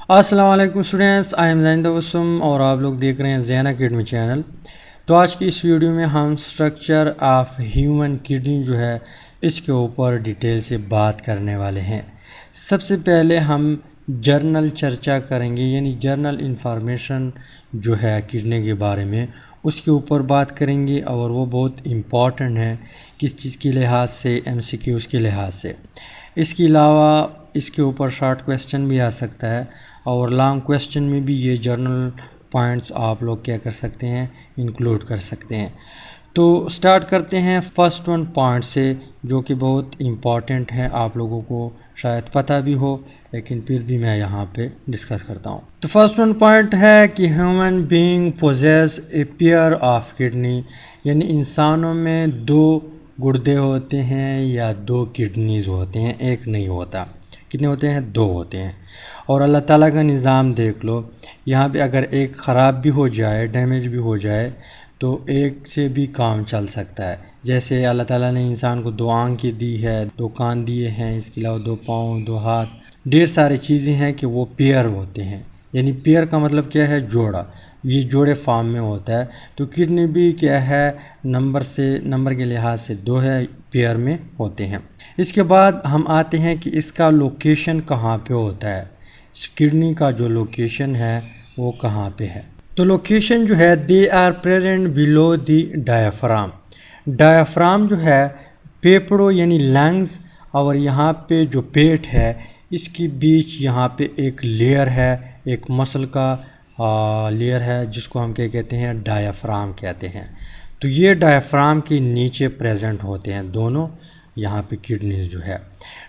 अस्सलाम वालेकुम students, I am Jain Tabassum और आप लोग देख रहे हैं जैन अकेडमी चैनल। तो आज की इस वीडियो में हम स्ट्रक्चर ऑफ ह्यूमन किडनी जो है इसके ऊपर डिटेल से बात करने वाले हैं। सबसे पहले हम जर्नल चर्चा करेंगे, यानी जर्नल इंफॉर्मेशन जो है किडनी के बारे में उसके ऊपर बात करेंगे, और वो बहुत इम्पॉर्टेंट है किस चीज़ के लिहाज से, MCQs के लिहाज से। इसके अलावा इसके ऊपर शॉर्ट क्वेश्चन भी आ सकता है और लॉन्ग क्वेश्चन में भी ये जर्नल पॉइंट्स आप लोग क्या कर सकते हैं, इंक्लूड कर सकते हैं। तो स्टार्ट करते हैं फर्स्ट वन पॉइंट से, जो कि बहुत इम्पॉर्टेंट है, आप लोगों को शायद पता भी हो लेकिन फिर भी मैं यहाँ पे डिस्कस करता हूँ। तो फर्स्ट वन पॉइंट है कि human being poses a pair of kidney, यानी इंसानों में दो गुर्दे होते हैं या दो किडनीज़ होते हैं, एक नहीं होता। कितने होते हैं? दो होते हैं। और अल्लाह ताला का निज़ाम देख लो, यहाँ पे अगर एक ख़राब भी हो जाए, डैमेज भी हो जाए, तो एक से भी काम चल सकता है। जैसे अल्लाह ताला ने इंसान को दो आँखें दी है, दो कान दिए हैं, इसके अलावा दो पाँव, दो हाथ, ढेर सारी चीज़ें हैं कि वो पेयर होते हैं। यानी पेयर का मतलब क्या है? जोड़ा। ये जोड़े फॉर्म में होता है। तो किडनी भी क्या है, नंबर के लिहाज से दो है, पेयर में होते हैं। इसके बाद हम आते हैं कि इसका लोकेशन कहाँ पे होता है। किडनी का जो लोकेशन है वो कहाँ पे है? तो लोकेशन जो है, they are present below the diaphragm. Diaphragm जो है फेफड़ों यानी लंग्स और यहाँ पे जो पेट है इसके बीच यहाँ पे एक लेयर है, एक मसल का लेयर है, जिसको हम क्या कहते हैं? डायफ्राम कहते हैं। तो ये डायफ्राम के नीचे प्रेजेंट होते हैं दोनों यहाँ पे किडनीज जो है।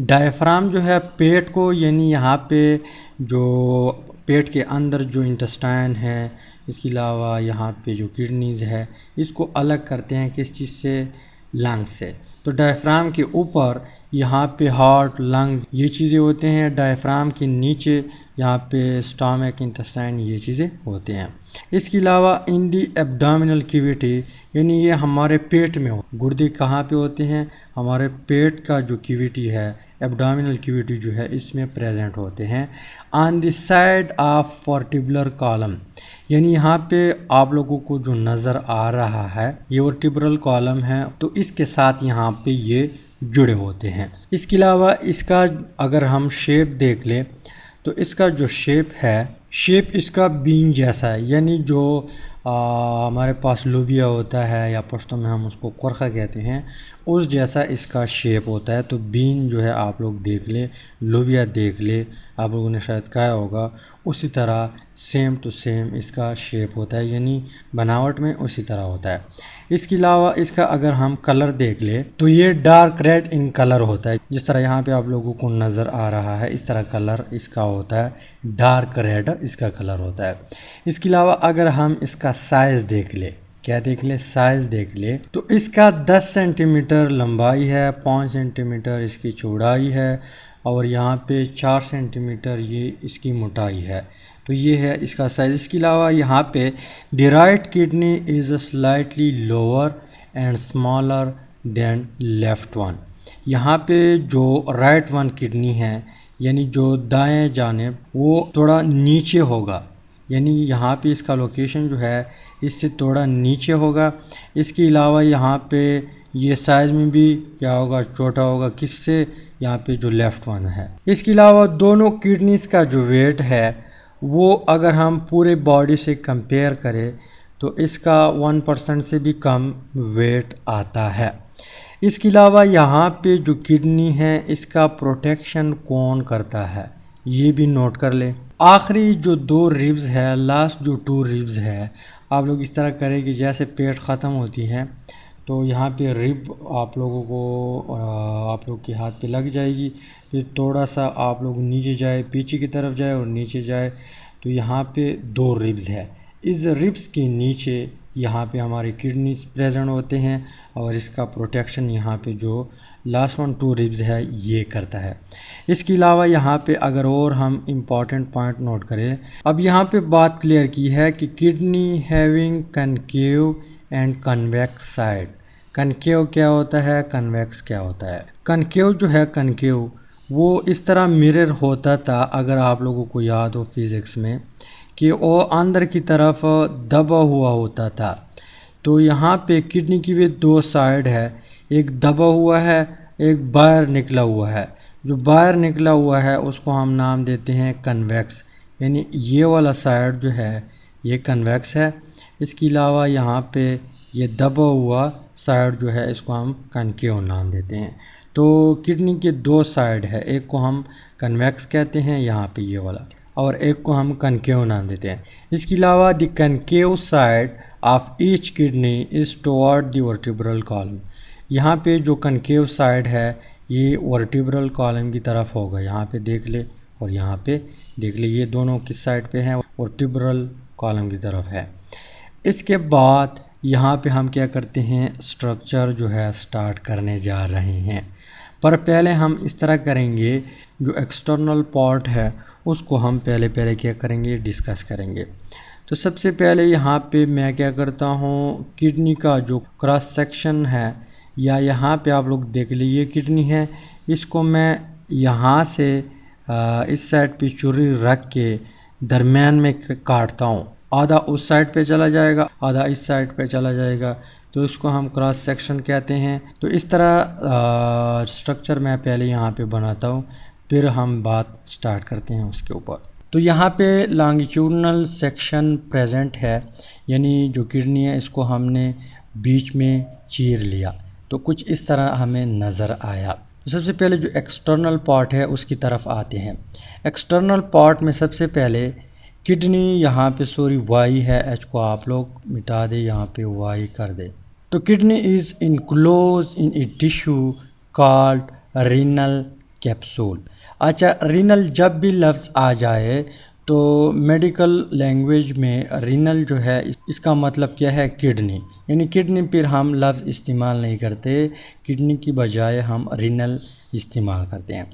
डायफ्राम जो है पेट को, यानी यहाँ पे जो पेट के अंदर जो इंटेस्टाइन है, इसके अलावा यहाँ पे जो किडनीज है, इसको अलग करते हैं किस चीज़ से? लंग्स से। तो डायफ्राम के ऊपर यहाँ पे हार्ट, लंग्स, ये चीज़ें होते हैं। डायफ्राम के नीचे यहाँ पे स्टमक, इंटेस्टाइन, ये चीज़ें होते हैं। इसके अलावा इन दी एब्डोमिनल कैविटी, यानी ये हमारे पेट में हो। गुर्दे कहाँ पे होते हैं? हमारे पेट का जो कैविटी है, एब्डोमिनल कैविटी जो है, इसमें प्रेजेंट होते हैं। On the side of vertebral column, यानी यहाँ पे आप लोगों को जो नज़र आ रहा है ये वर्टिब्रल कॉलम है, तो इसके साथ यहाँ पे ये जुड़े होते हैं। इसके अलावा इसका अगर हम शेप देख ले तो इसका जो शेप है, शेप इसका बीन जैसा है, यानी जो हमारे पास लोबिया होता है या पश्तो में हम उसको कुरखा कहते हैं, उस जैसा इसका शेप होता है। तो बीन जो है आप लोग देख ले, लोबिया देख ले, आप लोगों ने शायद कहा होगा, उसी तरह सेम टू सेम इसका शेप होता है, यानी बनावट में उसी तरह होता है। इसके अलावा इसका अगर हम कलर देख ले तो ये डार्क रेड इन कलर होता है, जिस तरह यहाँ पे आप लोगों को नज़र आ रहा है, इस तरह कलर इसका होता है, डार्क रेड इसका कलर होता है। इसके अलावा अगर हम इसका साइज़ देख ले, क्या देख ले? साइज़ देख ले, तो इसका 10 सेंटीमीटर लंबाई है, 5 सेंटीमीटर इसकी चौड़ाई है, और यहाँ पे 4 सेंटीमीटर ये इसकी मोटाई है। तो ये है इसका साइज़। इसके अलावा यहाँ पे the right kidney is slightly lower and smaller than left one. यहाँ पे जो राइट वन किडनी है, यानी जो दाएं जानिब, वो थोड़ा नीचे होगा, यानी यहाँ पे इसका लोकेशन जो है इससे थोड़ा नीचे होगा। इसके अलावा यहाँ पे ये साइज़ में भी क्या होगा? छोटा होगा। किससे? यहाँ पे जो लेफ़्ट वन है। इसके अलावा दोनों किडनीज़ का जो वेट है वो अगर हम पूरे बॉडी से कंपेयर करें तो इसका 1% से भी कम वेट आता है। इसके अलावा यहाँ पे जो किडनी है इसका प्रोटेक्शन कौन करता है, ये भी नोट कर ले। आखिरी जो 2 रिब्स है, लास्ट जो 2 रिब्स है, आप लोग इस तरह करें कि जैसे पेट ख़त्म होती है तो यहाँ पे रिब आप लोगों को आप लोग के हाथ पे लग जाएगी। फिर थोड़ा सा आप लोग नीचे जाए, पीछे की तरफ जाए और नीचे जाए, तो यहाँ पे 2 रिब्स है। इस रिब्स के नीचे यहाँ पे हमारे किडनी प्रेजेंट होते हैं, और इसका प्रोटेक्शन यहाँ पे जो लास्ट 2 रिब्स है ये करता है। इसके अलावा यहाँ पे अगर और हम इम्पॉर्टेंट पॉइंट नोट करें, अब यहाँ पे बात क्लियर की है कि kidney having concave and convex side. Concave क्या होता है, कन्वेक्स क्या होता है? कनकेव जो है, कनकेव वो इस तरह मिरर होता था, अगर आप लोगों को याद हो फिज़िक्स में, कि वो अंदर की तरफ दबा हुआ होता था। तो यहाँ पे किडनी की भी दो साइड है, एक दबा हुआ है, एक बाहर निकला हुआ है। जो बाहर निकला हुआ है उसको हम नाम देते हैं कन्वेक्स, यानी ये वाला साइड जो है ये कन्वेक्स है। इसके अलावा यहाँ पे ये दबा हुआ साइड जो है इसको हम कनकेव नाम देते हैं। तो किडनी के दो साइड है, एक को हम कन्वेक्स कहते हैं यहाँ पे ये वाला, और एक को हम कनकेव नाम देते हैं। इसके अलावा the concave side of each kidney is toward the vertebral column. यहाँ पे जो कनकेव साइड है ये वर्टिब्रल कॉलम की तरफ होगा। यहाँ पे देख ले और यहाँ पे देख ले, ये दोनों किस साइड पे हैं, वर्टिब्रल कॉलम की तरफ है। इसके बाद यहाँ पे हम क्या करते हैं, स्ट्रक्चर जो है स्टार्ट करने जा रहे हैं। पर पहले हम इस तरह करेंगे, जो एक्सटर्नल पार्ट है उसको हम पहले क्या करेंगे, डिस्कस करेंगे। तो सबसे पहले यहाँ पे मैं क्या करता हूँ, किडनी का जो क्रॉस सेक्शन है, या यहाँ पे आप लोग देख लीजिए किडनी है, इसको मैं यहाँ से इस साइड पे छुरी रख के दरमियान में काटता हूँ। आधा उस साइड पे चला जाएगा, आधा इस साइड पे चला जाएगा, तो इसको हम क्रॉस सेक्शन कहते हैं। तो इस तरह स्ट्रक्चर मैं पहले यहाँ पे बनाता हूँ, फिर हम बात स्टार्ट करते हैं उसके ऊपर। तो यहाँ पे लॉन्गिट्यूडनल सेक्शन प्रेजेंट है, यानी जो किडनी है इसको हमने बीच में चीर लिया, तो कुछ इस तरह हमें नज़र आया। तो सबसे पहले जो एक्सटर्नल पार्ट है उसकी तरफ आते हैं। एक्सटर्नल पार्ट में सबसे पहले किडनी, यहाँ पे सॉरी वाई है, एच को आप लोग मिटा दे, यहाँ पे वाई कर दे। तो kidney is enclose in a tissue called renal capsule. अच्छा, रीनल जब भी लफ्ज़ आ जाए तो मेडिकल लैंग्वेज में रीनल जो है इसका मतलब क्या है, किडनी, यानी किडनी पर हम लफ्ज़ इस्तेमाल नहीं करते, किडनी की बजाय हम रीनल इस्तेमाल करते हैं।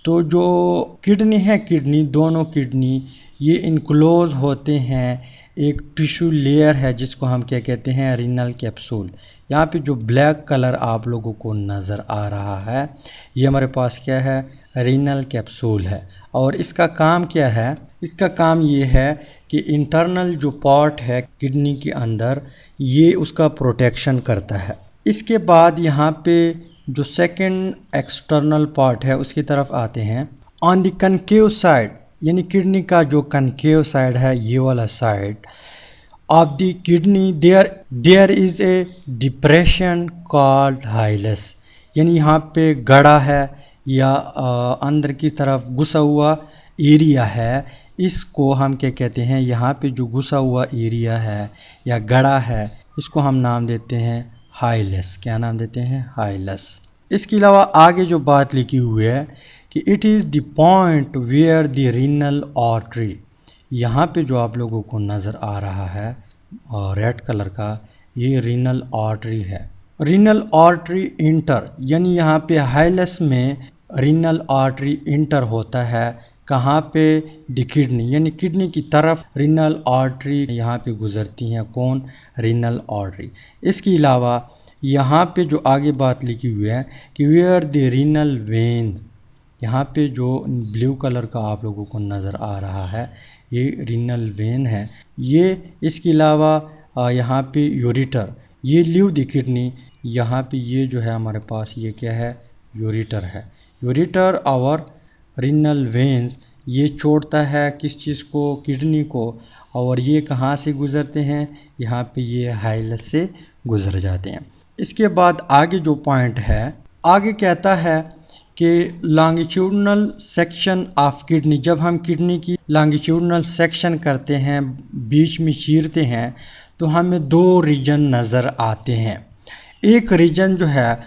तो जो किडनी है, किडनी दोनों किडनी ये इनक्लोज होते हैं, एक टिश्यू लेयर है जिसको हम क्या कहते हैं, रीनल कैप्सूल। यहाँ पे जो ब्लैक कलर आप लोगों को नज़र आ रहा है ये हमारे पास क्या है, रीनल कैप्सूल है। और इसका काम क्या है, इसका काम ये है कि इंटरनल जो पार्ट है किडनी के अंदर ये उसका प्रोटेक्शन करता है। इसके बाद यहाँ पे जो सेकंड एक्सटर्नल पार्ट है उसकी तरफ आते हैं। ऑन द कनकेव साइड, यानी किडनी का जो कनकेव साइड है ये वाला side of the kidney, there is a depression called hilus, यानी यहाँ पे गड़ा है या अंदर की तरफ घुसा हुआ एरिया है, इसको हम क्या कहते हैं, यहाँ पे जो घुसा हुआ एरिया है या गड़ा है इसको हम नाम देते हैं हाइलस। क्या नाम देते हैं, हाइलस। इसके अलावा आगे जो बात लिखी हुई है कि it is the point where the renal artery, यहाँ पे जो आप लोगों को नज़र आ रहा है और रेड कलर का, ये रीनल आर्टरी है। रीनल आर्टरी इंटर, यानी यहाँ पे हाइलस में रीनल आर्टरी इंटर होता है, कहाँ पे, द किडनी, यानी किडनी की तरफ रीनल आर्टरी यहाँ पे गुजरती हैं। कौन, रीनल आर्टरी। इसके अलावा यहाँ पे जो आगे बात लिखी हुई है कि वेयर द रीनल वेन्स, यहाँ पे जो ब्लू कलर का आप लोगों को नज़र आ रहा है ये रीनल वेन है ये। इसके अलावा यहाँ पे यूरेटर, ये लीव द किडनी, यहाँ पे ये जो है हमारे पास ये क्या है, यूरेटर है। यूरेटर और रीनल वेन्स ये छोड़ता है किस चीज़ को, किडनी को, और ये कहाँ से गुज़रते हैं, यहाँ पे ये हाइलस से गुज़र जाते हैं। इसके बाद आगे जो पॉइंट है, आगे कहता है कि लॉन्गिट्यूडनल सेक्शन ऑफ किडनी, जब हम किडनी की लॉन्गिट्यूडनल सेक्शन करते हैं, बीच में चीरते हैं, तो हमें दो रीजन नज़र आते हैं। एक रीजन जो है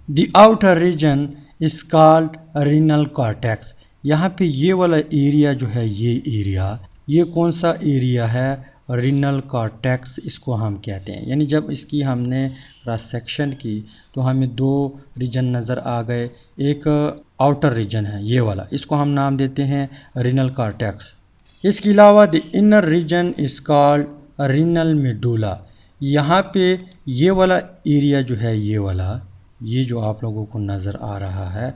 the outer region is called renal cortex, यहाँ पे ये वाला एरिया जो है, ये एरिया, ये कौन सा एरिया है, रीनल कॉर्टेक्स इसको हम कहते हैं। यानी जब इसकी हमने क्रॉस सेक्शन की तो हमें दो रीजन नज़र आ गए, एक आउटर रीजन है ये वाला, इसको हम नाम देते हैं रीनल कॉर्टेक्स। इसके अलावा the inner region is called renal medulla, यहाँ पे ये वाला एरिया जो है, ये वाला, ये जो आप लोगों को नज़र आ रहा है,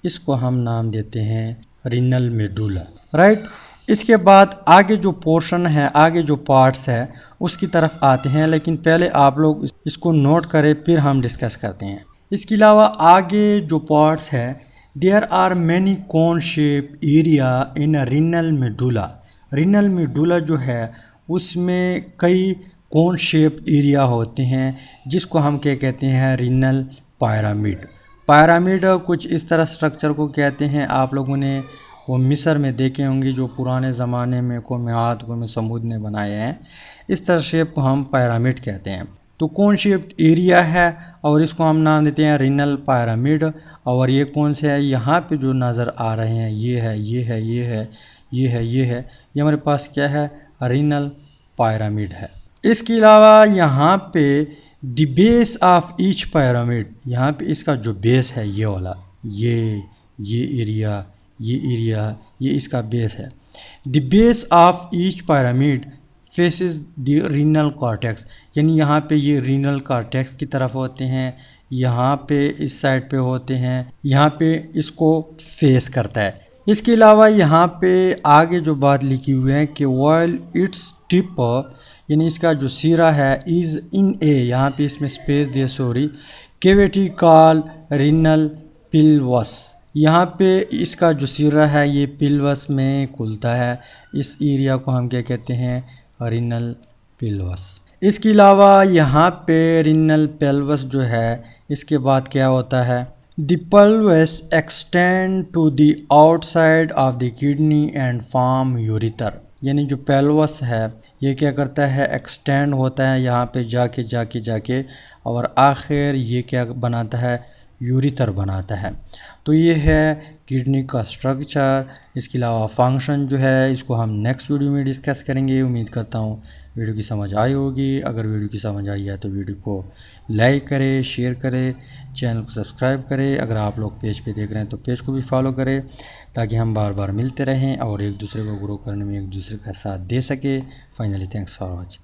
इसको हम नाम देते हैं रीनल मेडुला, राइट। इसके बाद आगे जो पोर्शन है, आगे जो पार्ट्स है उसकी तरफ आते हैं, लेकिन पहले आप लोग इसको नोट करें फिर हम डिस्कस करते हैं। इसके अलावा आगे जो पार्ट्स है, there are many cone shape area in renal medulla. Renal medulla जो है उसमें कई कोन शेप एरिया होते हैं जिसको हम क्या कहते हैं, रीनल पिरामिड। पिरामिड कुछ इस तरह स्ट्रक्चर को कहते हैं, आप लोगों ने वो मिस्र में देखे होंगे जो पुराने ज़माने में कौम समूद ने बनाए हैं। इस तरह शेप को हम पिरामिड कहते हैं। तो कौन शेप एरिया है और इसको हम नाम देते हैं रीनल पिरामिड। और ये कौन से है, यहाँ पे जो नज़र आ रहे हैं ये है, ये है, ये है, ये है, ये है, ये हमारे पास क्या है, रीनल पिरामिड है। इसके अलावा यहाँ पे the base of each pyramid, यहाँ पे इसका जो बेस है ये वाला, ये एरिया, ये एरिया, ये इसका बेस है। The base of each pyramid faces the renal cortex, यानी यहाँ पे ये रीनल कॉर्टेक्स की तरफ होते हैं, यहाँ पे इस साइड पे होते हैं, यहाँ पे इसको फेस करता है। इसके अलावा यहाँ पे आगे जो बात लिखी हुई है कि व्हाइल इट्स टिप, यानी इसका जो सिरा है, इज़ इन ए, यहाँ पे इसमें स्पेस दिया, सॉरी, कैविटी कॉल रीनल पिलवस, यहाँ पे इसका जो सिरा है ये पिलवस में खुलता है। इस एरिया को हम क्या कहते हैं, रीनल पिलवस। इसके अलावा यहाँ पे रीनल पेल्वस जो है, इसके बाद क्या होता है, the pelvis extend to the outside of the kidney and form ureter, यानी जो पेल्वस है ये क्या करता है, एक्सटेंड होता है यहाँ पे जाके और आखिर ये क्या बनाता है, यूरिटर बनाता है। तो ये है किडनी का स्ट्रक्चर। इसके अलावा फंक्शन जो है इसको हम नेक्स्ट वीडियो में डिस्कस करेंगे। उम्मीद करता हूँ वीडियो की समझ आई होगी। अगर वीडियो की समझ आई है तो वीडियो को लाइक करें, शेयर करें, चैनल को सब्सक्राइब करें। अगर आप लोग पेज पे देख रहे हैं तो पेज को भी फॉलो करें ताकि हम बार बार मिलते रहें और एक दूसरे को ग्रो करने में एक दूसरे का साथ दे सके। Finally thanks for watching.